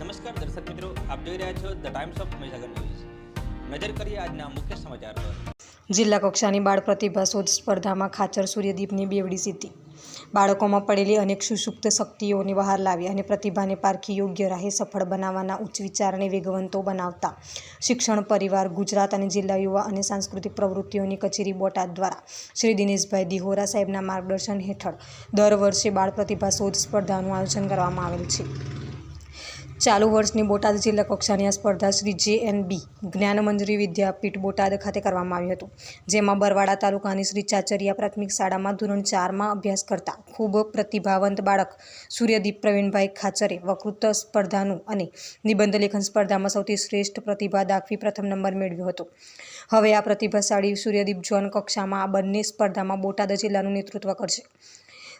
નમસ્કાર દર્શક મિત્રો, આપ જોઈ રહ્યા છો the times of Mahisagar news. નજર કરીએ આજના મુખ્ય સમાચાર પર। જિલ્લા કક્ષાની બાળ પ્રતિભા શોધ સ્પર્ધામાં ખાચર સૂર્યદીપની બેવડી સિદ્ધિ। બાળકોમાં પડેલી અનેક સુષુપ્ત શક્તિઓને બહાર લાવી અને પ્રતિભાને પારખી યોગ્ય રાહે સફળ બનાવવાના ઉચ્ચ વિચારને વેગવંતો બનાવતા શિક્ષણ પરિવાર ગુજરાત અને જિલ્લા યુવા અને સાંસ્કૃતિક પ્રવૃત્તિઓની કચેરી બોટાદ દ્વારા શ્રી દિનેશભાઈ દિહોરા સાહેબના માર્ગદર્શન હેઠળ દર વર્ષે બાળ પ્રતિભા શોધ સ્પર્ધાનું આયોજન કરવામાં આવેલ છે। ચાલુ વર્ષની બોટાદ જિલ્લા કક્ષાની આ સ્પર્ધા શ્રી JNB જ્ઞાન મંજરી વિદ્યાપીઠ બોટાદ ખાતે કરવામાં આવ્યું હતું, જેમાં બરવાડા તાલુકાની શ્રી ચાચરિયા પ્રાથમિક શાળામાં ધોરણ 4માં અભ્યાસ કરતા ખૂબ પ્રતિભાવંત બાળક સૂર્યદીપ પ્રવીણભાઈ ખાચરે વક્તૃત્વ સ્પર્ધાનું અને નિબંધ લેખન સ્પર્ધામાં સૌથી શ્રેષ્ઠ પ્રતિભા દાખવી પ્રથમ નંબર મેળવ્યો હતો। હવે આ પ્રતિભાશાળી સૂર્યદીપ ઝોન કક્ષામાં આ બંને સ્પર્ધામાં બોટાદ જિલ્લાનું નેતૃત્વ કરશે।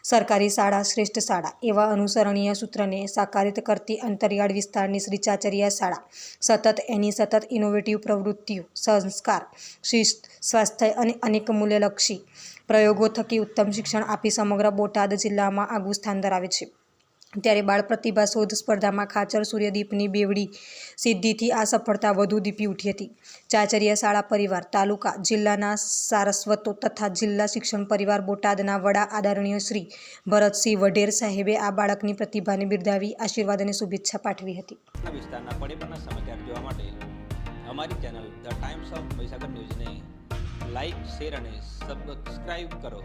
સરકારી શાળા શ્રેષ્ઠ શાળા એવા અનુસરણીય સૂત્રને સાકારિત કરતી અંતરિયાળ વિસ્તારની શ્રી ચાચરિયા શાળા સતત ઇનોવેટિવ પ્રવૃત્તિઓ, સંસ્કાર, શિસ્ત, સ્વાસ્થ્ય અને અનેક મૂલ્યલક્ષી પ્રયોગો થકી ઉત્તમ શિક્ષણ આપી સમગ્ર બોટાદ જિલ્લામાં આગવું સ્થાન ધરાવે છે। ત્યારે બાળ પ્રતિભા શોધ સ્પર્ધામાં ખાચર સૂર્યદીપની બેવડી સિદ્ધિથી આ સફળતા વધુ દીપી ઉઠી હતી। ચાચરિયા શાળા પરિવાર, તાલુકા, જિલ્લાના સારસ્વતો તથા જિલ્લા શિક્ષણ પરિવાર બોટાદના વડા આદરણીય શ્રી ભરતસિંહ વઢેર સાહેબે આ બાળકની પ્રતિભાને બિરદાવી આશીર્વાદ અને શુભેચ્છા પાઠવી હતી। વિસ્તારના પડેપણના સમાચાર જોવા માટે અમારી channel the times of Mahisagar ન્યૂઝને લાઇક, શેર અને સબસ્ક્રાઇબ કરો।